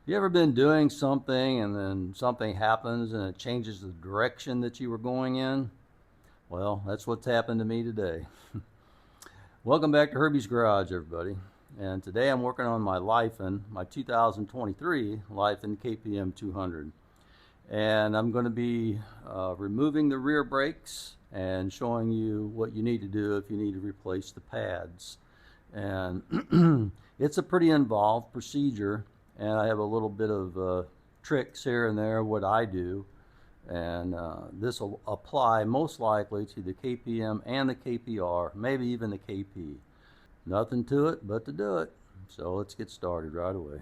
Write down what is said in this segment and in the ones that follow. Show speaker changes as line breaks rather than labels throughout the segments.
You ever been doing something and then something happens and it changes the direction that you were going in? Well, that's what's happened to me today. Welcome back to Herbies Garage, everybody. And today I'm working on my my 2023 LIFAN KPM 200. And I'm going to be removing the rear brakes and showing you what you need to do if you need to replace the pads. And it's a pretty involved procedure, and I have a little bit of tricks here and there what I do, and this will apply most likely to the KPM and the KPR, maybe even the KP. Nothing to it but to do it. So let's get started right away.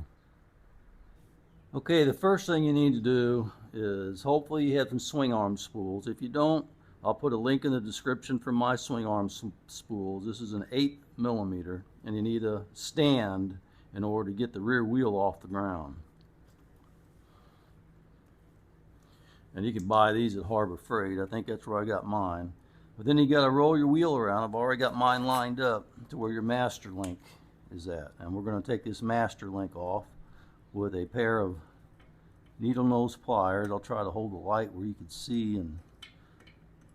Okay, the first thing you need to do is hopefully you have some swing arm spools. If you don't, I'll put a link in the description for my swing arm spools. This is an 8mm, and you need a stand in order to get the rear wheel off the ground. And you can buy these at Harbor Freight. I think that's where I got mine. But then you got to roll your wheel around. I've already got mine lined up to where your master link is at. And we're going to take this master link off with a pair of needle nose pliers. I'll try to hold the light where you can see, and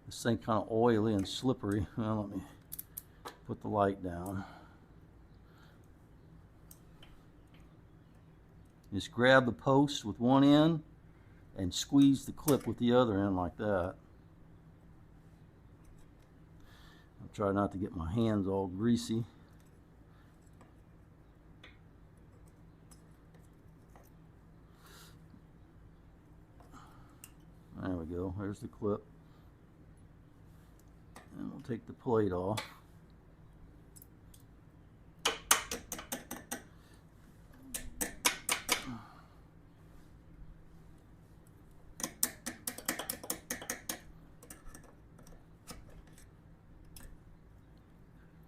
this thing kind of oily and slippery. Well, let me put the light down. Just grab the post with one end and squeeze the clip with the other end like that. I'll try not to get my hands all greasy. There we go, there's the clip. And we'll take the plate off.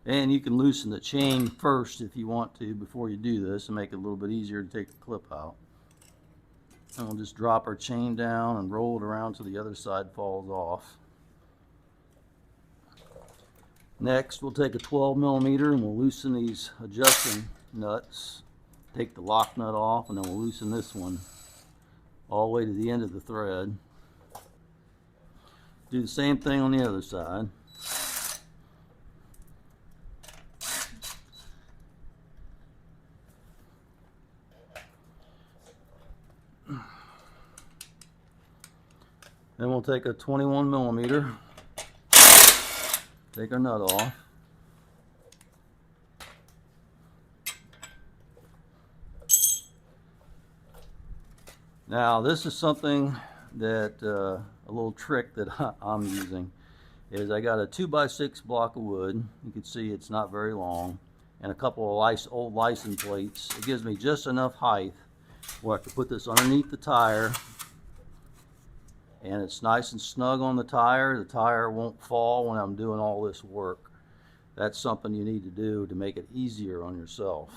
And you can loosen the chain first if you want to before you do this and make it a little bit easier to take the clip out. And we'll just drop our chain down and roll it around till the other side falls off. Next, we'll take a 12mm and we'll loosen these adjusting nuts. Take the lock nut off, and then we'll loosen this one all the way to the end of the thread. Do the same thing on the other side. Then we'll take a 21mm, take our nut off. Now this is something that, a little trick that I'm using, is I got a 2x6 block of wood. You can see it's not very long, and a couple of old license plates. It gives me just enough height where I can put this underneath the tire, and it's nice and snug on the tire. The tire won't fall when I'm doing all this work. That's something you need to do to make it easier on yourself.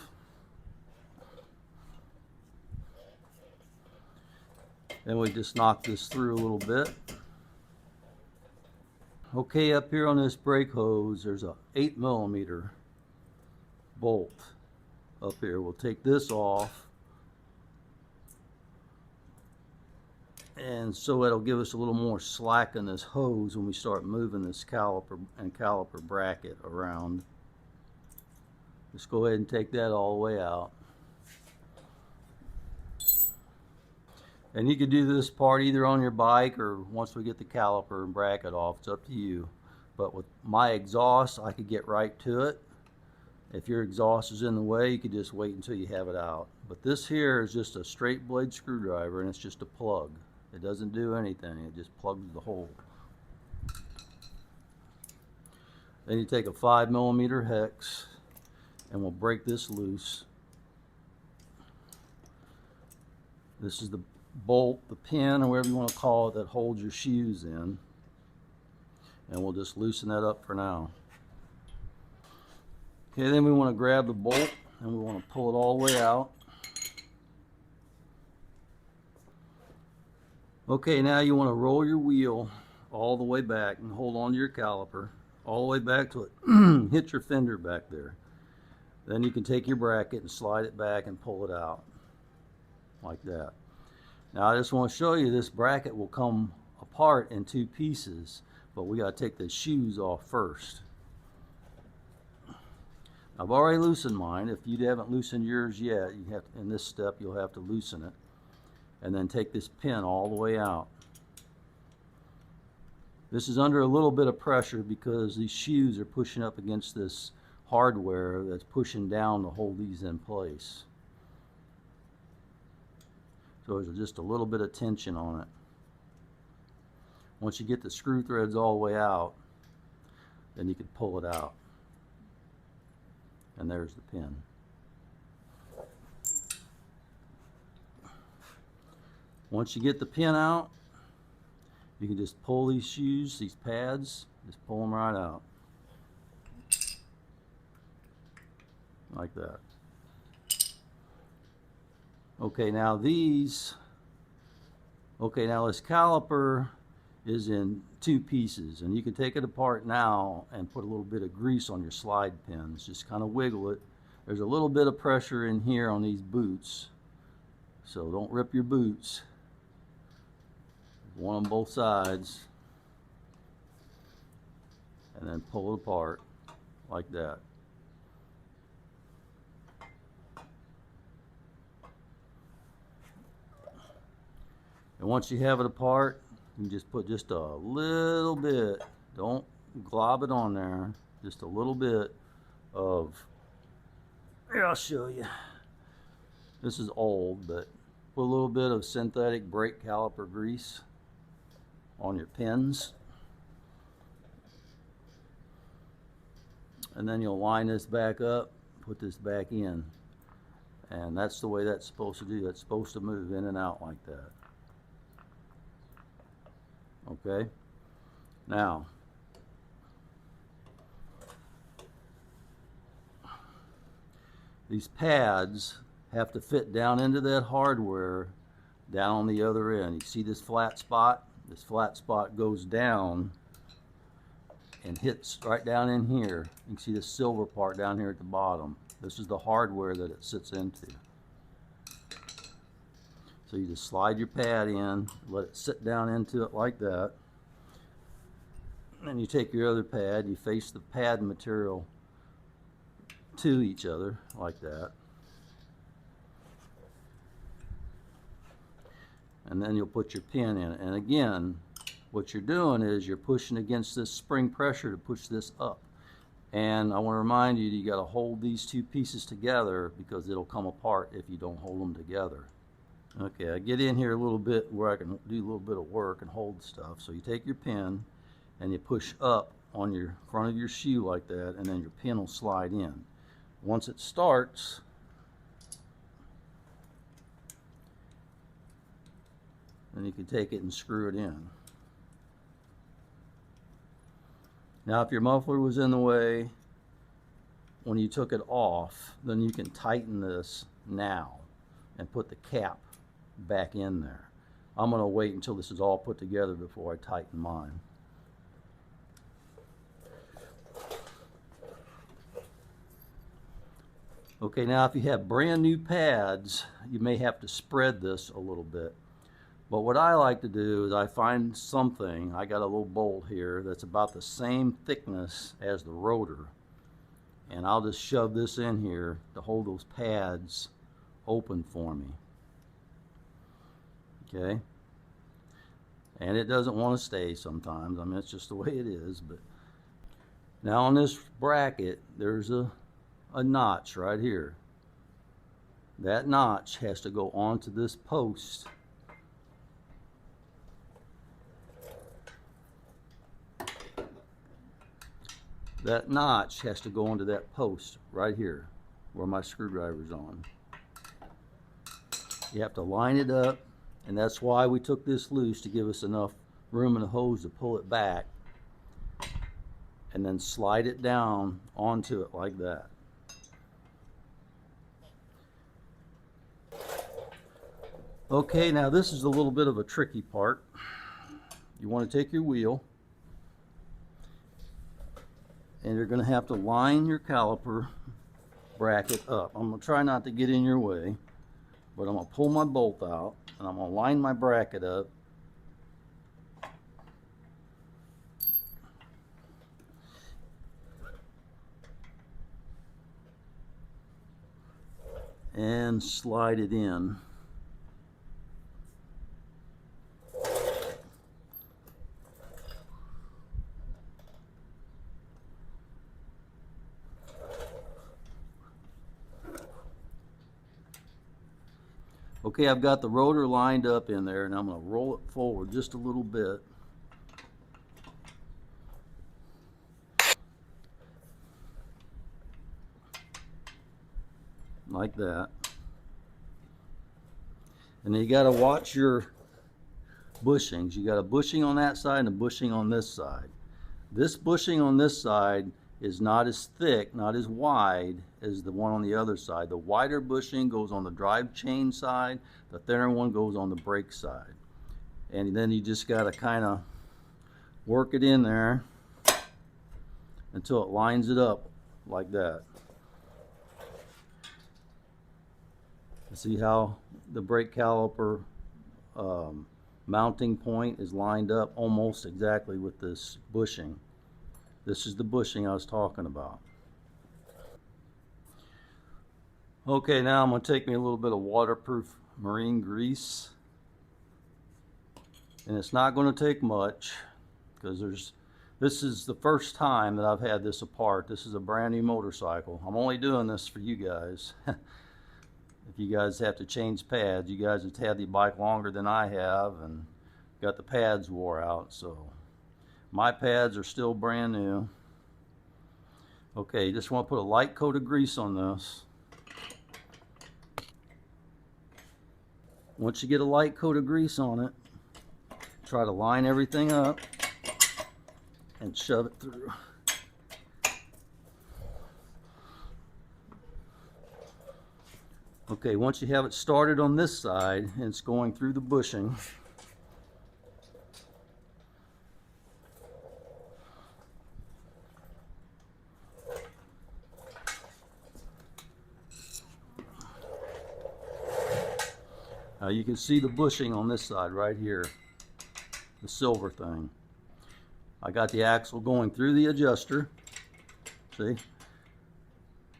Then we just knock this through a little bit. Okay, up here on this brake hose, there's a 8mm bolt up here. We'll take this off, and so it'll give us a little more slack in this hose when we start moving this caliper and caliper bracket around. Just go ahead and take that all the way out. And you can do this part either on your bike or once we get the caliper and bracket off. It's up to you. But with my exhaust, I could get right to it. If your exhaust is in the way, you could just wait until you have it out. But this here is just a straight blade screwdriver, and it's just a plug. It doesn't do anything, it just plugs the hole. Then you take a 5mm hex, and we'll break this loose. This is the bolt, the pin, or whatever you want to call it, that holds your shoes in. And we'll just loosen that up for now. Okay, then we want to grab the bolt and we want to pull it all the way out. Okay, now you want to roll your wheel all the way back and hold on to your caliper all the way back to it. Hit your fender back there. Then you can take your bracket and slide it back and pull it out. like that. Now I just want to show you this bracket will come apart in two pieces, but we got to take the shoes off first. I've already loosened mine. If you haven't loosened yours yet, you have to, in this step you'll have to loosen it, and then take this pin all the way out. This is under a little bit of pressure because these shoes are pushing up against this hardware that's pushing down to hold these in place. So there's just a little bit of tension on it. Once you get the screw threads all the way out, then you can pull it out. And there's the pin. Once you get the pin out, you can just pull these shoes, these pads, just pull them right out. Like that. Okay, now this caliper is in two pieces, and you can take it apart now and put a little bit of grease on your slide pins. Just kind of wiggle it. There's a little bit of pressure in here on these boots, so don't rip your boots. One on both sides, and then pull it apart like that. And once you have it apart, you just put just a little bit, don't glob it on there, just a little bit of, here I'll show you. This is old, but put a little bit of synthetic brake caliper grease on your pins. And then you'll line this back up, put this back in. And that's the way that's supposed to do. That's supposed to move in and out like that. Okay? Now, these pads have to fit down into that hardware down on the other end. You see this flat spot? This flat spot goes down and hits right down in here. You can see this silver part down here at the bottom. This is the hardware that it sits into. So you just slide your pad in, let it sit down into it like that. And then you take your other pad, you face the pad material to each other like that. And then you'll put your pin in it. And again, what you're doing is you're pushing against this spring pressure to push this up. And I want to remind you, you got to hold these two pieces together because it'll come apart if you don't hold them together. Okay, I get in here a little bit where I can do a little bit of work and hold stuff. So you take your pin and you push up on your front of your shoe like that, and then your pin will slide in. Once it starts, then you can take it and screw it in. Now if your muffler was in the way when you took it off, then you can tighten this now and put the cap back in there. I'm going to wait until this is all put together before I tighten mine. Okay, now if you have brand new pads, you may have to spread this a little bit. But what I like to do is I find something, I got a little bolt here that's about the same thickness as the rotor. And I'll just shove this in here to hold those pads open for me. Okay? And it doesn't want to stay sometimes. I mean, it's just the way it is. But now on this bracket, there's a notch right here. That notch has to go onto this post. That notch has to go onto that post right here where my screwdriver's on. You have to line it up, and that's why we took this loose, to give us enough room in the hose to pull it back and then slide it down onto it like that. Okay, now this is a little bit of a tricky part. You want to take your wheel, and you're going to have to line your caliper bracket up. I'm going to try not to get in your way. But I'm going to pull my bolt out and I'm going to line my bracket up. And slide it in. Okay, I've got the rotor lined up in there, and I'm going to roll it forward just a little bit. Like that. And then you got to watch your bushings. You got a bushing on that side and a bushing on this side. This bushing on this side is not as thick, not as wide as the one on the other side. The wider bushing goes on the drive chain side, the thinner one goes on the brake side. And then you just got to kind of work it in there until it lines it up like that. See how the brake caliper mounting point is lined up almost exactly with this bushing. This is the bushing I was talking about. Okay, now I'm going to take me a little bit of waterproof marine grease. And it's not going to take much because this is the first time that I've had this apart. This is a brand new motorcycle. I'm only doing this for you guys. If you guys have to change pads, you guys have had the bike longer than I have and got the pads wore out, so my pads are still brand new. Okay, you just want to put a light coat of grease on this. Once you get a light coat of grease on it, try to line everything up and shove it through. Okay, once you have it started on this side and it's going through the bushing, you can see the bushing on this side right here, the silver thing. I got the axle going through the adjuster, see?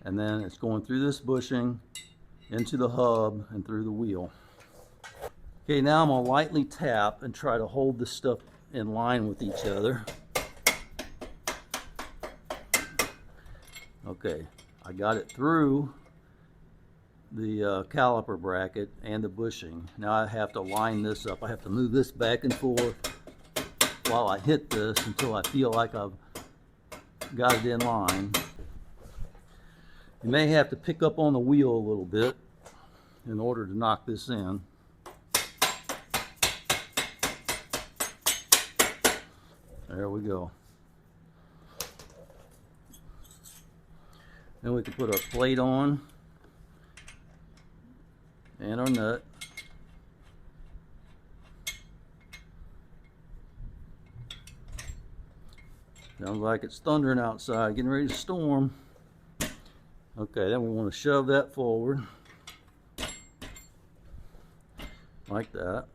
And then it's going through this bushing into the hub and through the wheel. Okay, now I'm going to lightly tap and try to hold this stuff in line with each other. Okay, I got it through the caliper bracket and the bushing. Now I have to line this up. I have to move this back and forth while I hit this until I feel like I've got it in line. You may have to pick up on the wheel a little bit in order to knock this in. There we go. Then we can put our plate on and our nut. Sounds like it's thundering outside, getting ready to storm. Okay, then we want to shove that forward like that.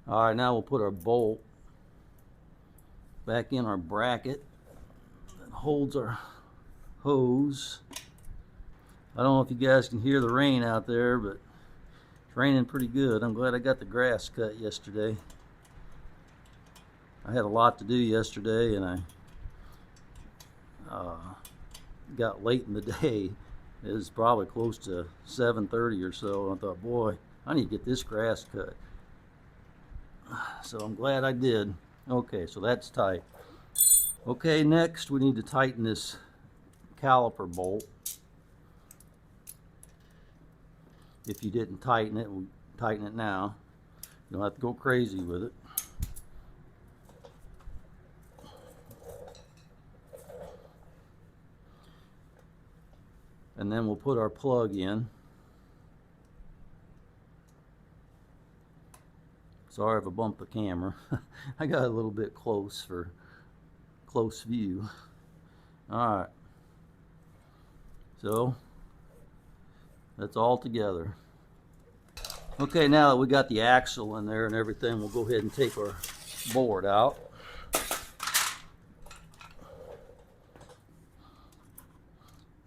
All right, now we'll put our bolt back in our bracket that holds our hose. I don't know if you guys can hear the rain out there, but it's raining pretty good. I'm glad I got the grass cut yesterday. I had a lot to do yesterday, and I got late in the day. It was probably close to 7:30 or so. I thought, boy, I need to get this grass cut. So I'm glad I did. Okay, so that's tight. Okay, next we need to tighten this caliper bolt. If you didn't tighten it, we'll tighten it now. You don't have to go crazy with it. And then we'll put our plug in. Sorry if I bumped the camera. I got a little bit close for close view. Alright. So That's all together. Okay, now that we got the axle in there and everything, we'll go ahead and take our board out.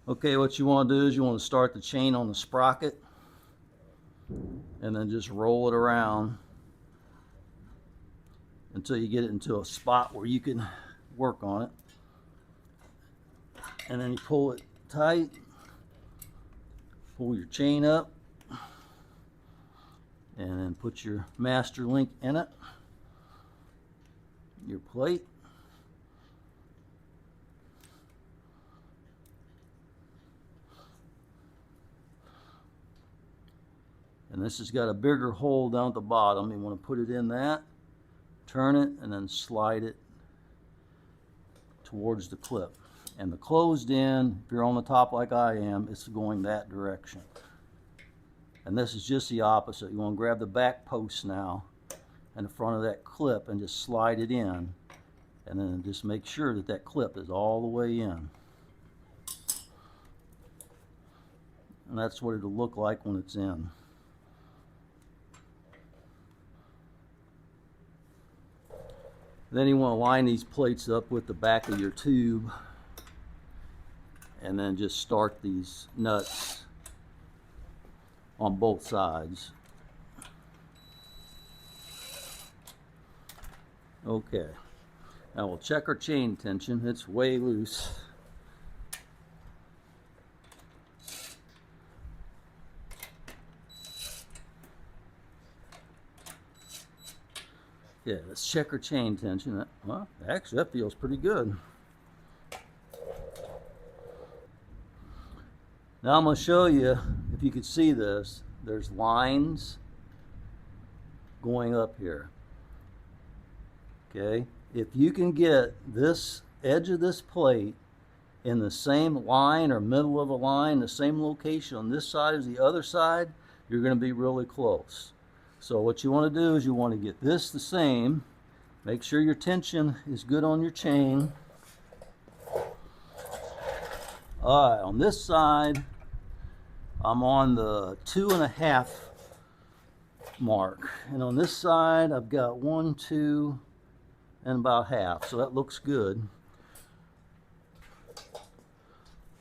Okay, what you want to do is you want to start the chain on the sprocket and then just roll it around until you get it into a spot where you can work on it. And then you pull it tight, pull your chain up, and then put your master link in it, your plate. And this has got a bigger hole down at the bottom. You want to put it in that, turn it, and then slide it towards the clip. And the closed end, if you're on the top like I am, it's going that direction. And this is just the opposite. You want to grab the back post now and the front of that clip and just slide it in. And then just make sure that that clip is all the way in. And that's what it'll look like when it's in. Then you want to line these plates up with the back of your tube and then just start these nuts on both sides. Okay, now we'll check our chain tension. It's way loose. Yeah, let's check our chain tension. Well, actually that feels pretty good. Now I'm going to show you, if you could see this, there's lines going up here. Okay, if you can get this edge of this plate in the same line or middle of a line, the same location on this side as the other side, you're going to be really close. So what you want to do is you want to get this the same. Make sure your tension is good on your chain. All right, on this side, I'm on the 2.5 mark. And on this side, I've got 1, 2, and about half. So that looks good.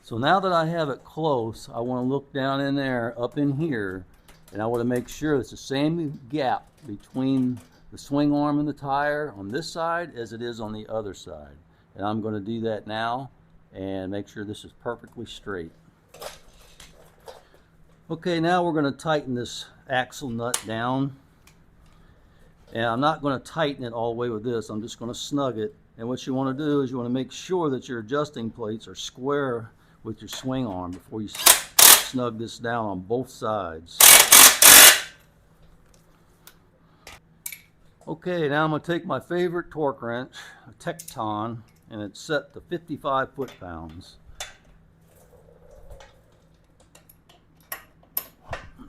So now that I have it close, I want to look down in there, up in here, and I want to make sure it's the same gap between the swing arm and the tire on this side as it is on the other side. And I'm going to do that now and make sure this is perfectly straight. Okay, now we're going to tighten this axle nut down. And I'm not going to tighten it all the way with this. I'm just going to snug it. And what you want to do is you want to make sure that your adjusting plates are square with your swing arm before you snug this down on both sides. Okay, now I'm going to take my favorite torque wrench, a Tecton, and it's set to 55 foot-pounds.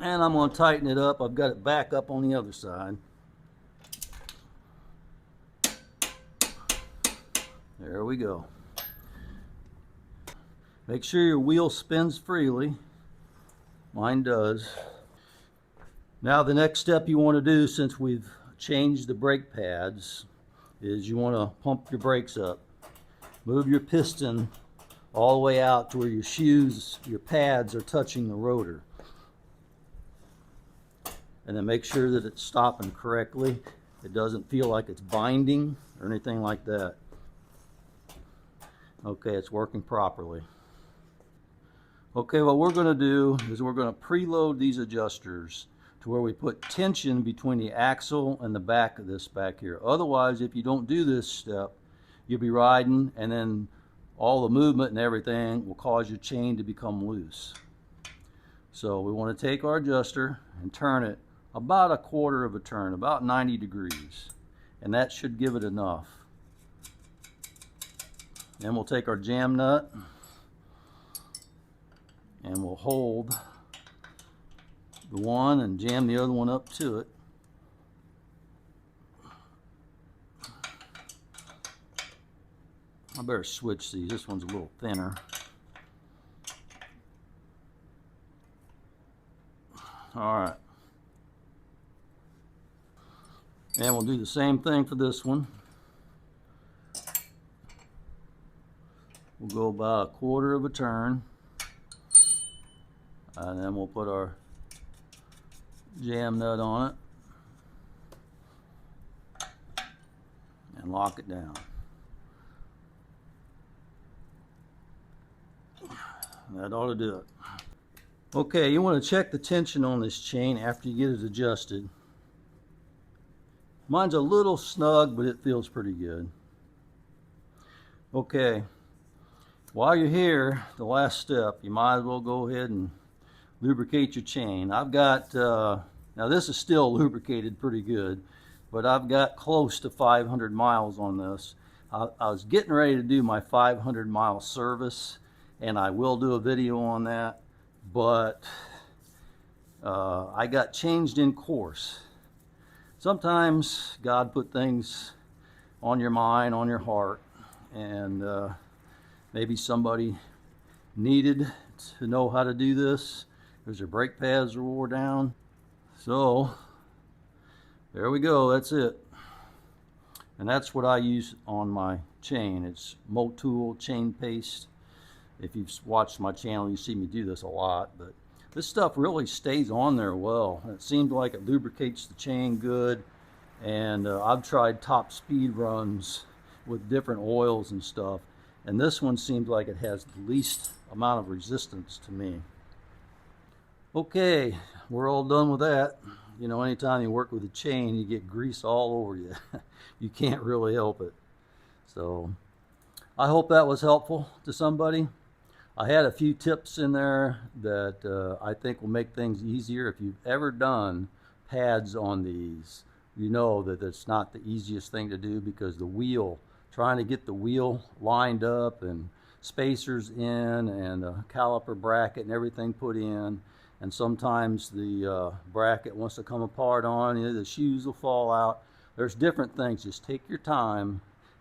And I'm going to tighten it up. I've got it back up on the other side. There we go. Make sure your wheel spins freely. Mine does. Now the next step you want to do, since we've changed the brake pads, is you want to pump your brakes up. Move your piston all the way out to where your shoes, your pads are touching the rotor. And then make sure that it's stopping correctly. It doesn't feel like it's binding or anything like that. Okay, it's working properly. Okay, what we're going to do is we're going to preload these adjusters to where we put tension between the axle and the back of this back here. Otherwise, if you don't do this step, you'll be riding and then all the movement and everything will cause your chain to become loose. So we want to take our adjuster and turn it about 1/4 of a turn, about 90 degrees. And that should give it enough. Then we'll take our jam nut and we'll hold the one and jam the other one up to it. I better switch these. This one's a little thinner. All right. And we'll do the same thing for this one. We'll go about 1/4 of a turn. And then we'll put our jam nut on it. And lock it down. That ought to do it. Okay, you want to check the tension on this chain after you get it adjusted. Mine's a little snug, but it feels pretty good. Okay, while you're here, the last step, you might as well go ahead and lubricate your chain. I've got, now this is still lubricated pretty good, but I've got close to 500 miles on this. I was getting ready to do my 500-mile service, and I will do a video on that, but I got changed in course. Sometimes God put things on your mind, on your heart, and maybe somebody needed to know how to do this because their brake pads are wore down. So there we go, that's it. And that's what I use on my chain. It's Motul chain paste. If you've watched my channel, you see me do this a lot, but this stuff really stays on there well. It seems like it lubricates the chain good, and I've tried top speed runs with different oils and stuff, and this one seems like it has the least amount of resistance to me. Okay, we're all done with that. You know, anytime you work with a chain, you get grease all over you. You can't really help it. So I hope that was helpful to somebody. I had a few tips in there that I think will make things easier. If you've ever done pads on these, you know that it's not the easiest thing to do, because the wheel, trying to get the wheel lined up and spacers in and a caliper bracket and everything put in, and sometimes the bracket wants to come apart on you, the shoes will fall out. There's different things. Just take your time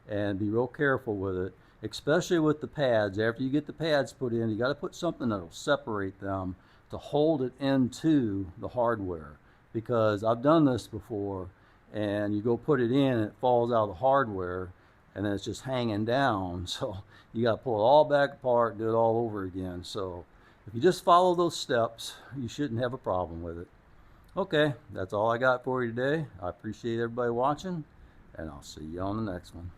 and be real careful with it. Especially with the pads. After you get the pads put in, you got to put something that'll separate them to hold it into the hardware. Because I've done this before, and you go put it in and it falls out of the hardware, and then it's just hanging down. So you got to pull it all back apart, do it all over again. So if you just follow those steps, you shouldn't have a problem with it. Okay, that's all I got for you today. I appreciate everybody watching, and I'll see you on the next one.